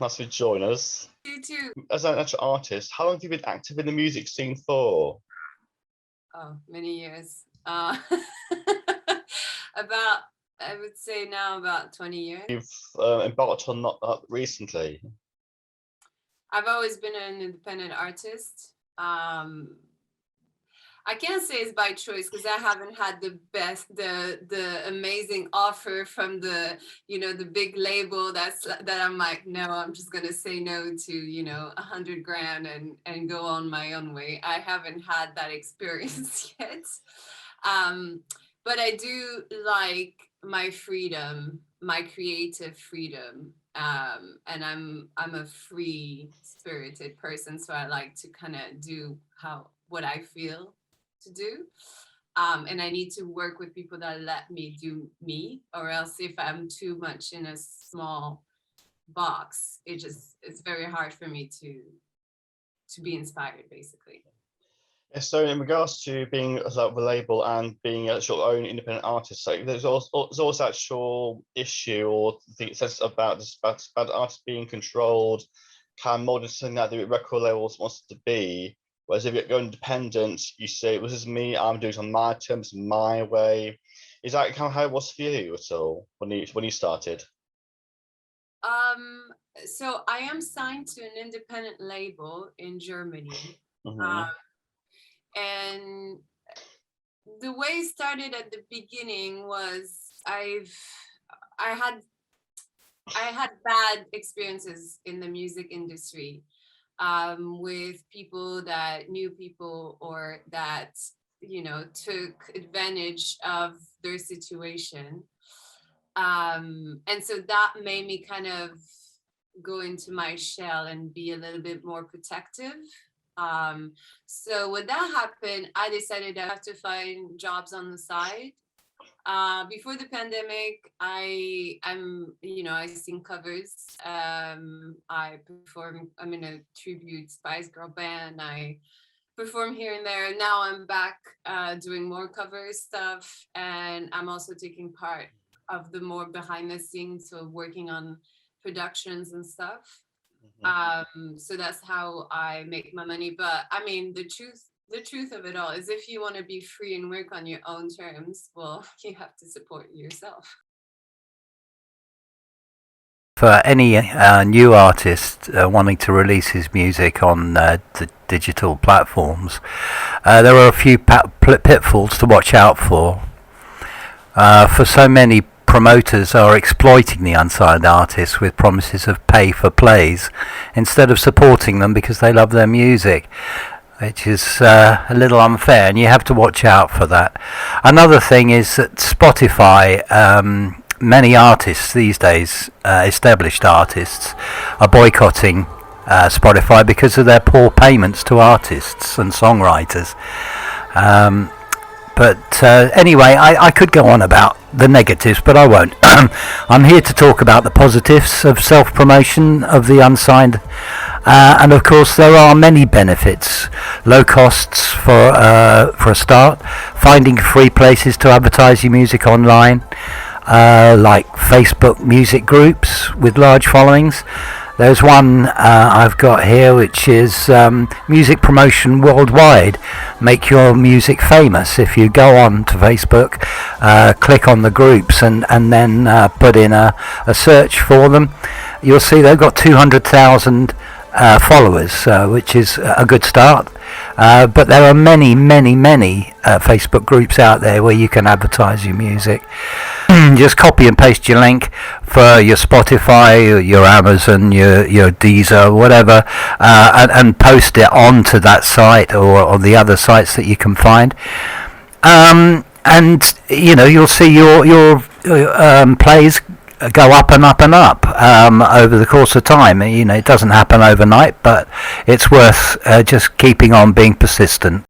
Nice to join us. You too. As an actual artist, how long have you been active in the music scene for? Oh, many years. About, I would say now about 20 years. You've embarked on that recently. I've always been an independent artist. I can't say it's by choice because I haven't had the amazing offer from the big label that I'm like, no, I'm just gonna say no to 100 grand and go on my own way. I haven't had that experience yet, but I do like my freedom, my creative freedom, and I'm a free spirited person, so I like to kind of do what I feel to do, and I need to work with people that let me do me, or else if I'm too much in a small box, it's very hard for me to be inspired, basically. So in regards to being a label and being a your own independent artist, like there's also actual issue or the sense about artists being controlled, kind of molded something that the record labels wants it to be. Whereas if you go independent, you say, "Well, this is me. I'm doing it on my terms, my way." Is that kind of how it was for you at all when you started? So I am signed to an independent label in Germany. Mm-hmm. And the way it started at the beginning was I had bad experiences in the music industry, with people that knew people or that took advantage of their situation, and so that made me kind of go into my shell and be a little bit more protective. So when that happened, I decided I have to find jobs on the side. Before the pandemic, I sing covers. I'm in a tribute Spice Girl band. I perform here and there. Now I'm back doing more cover stuff, and I'm also taking part of the more behind the scenes, so working on productions and stuff. So that's how I make my money. But I mean, the truth of it all is, if you want to be free and work on your own terms, well, you have to support yourself. For any new artist wanting to release his music on the digital platforms, there are a few pitfalls to watch out for. For so many promoters are exploiting the unsigned artists with promises of pay for plays instead of supporting them because they love their music, which is a little unfair, and you have to watch out for that. Another thing is that Spotify, many artists these days, established artists, are boycotting Spotify because of their poor payments to artists and songwriters. But anyway, I could go on about the negatives, but I won't. I'm here to talk about the positives of self-promotion of the unsigned. And of course, there are many benefits. Low costs for a start. Finding free places to advertise your music online, like Facebook music groups with large followings. There's one I've got here, which is music promotion worldwide. Make your music famous. If you go on to Facebook, click on the groups and then put in a search for them, you'll see they've got 200,000 followers, which is a good start. But there are many Facebook groups out there where you can advertise your music. Just copy and paste your link for your Spotify, your Amazon, your Deezer, whatever, and post it onto that site or the other sites that you can find. And you'll see your plays go up and up and up over the course of time. It doesn't happen overnight, but it's worth just keeping on being persistent.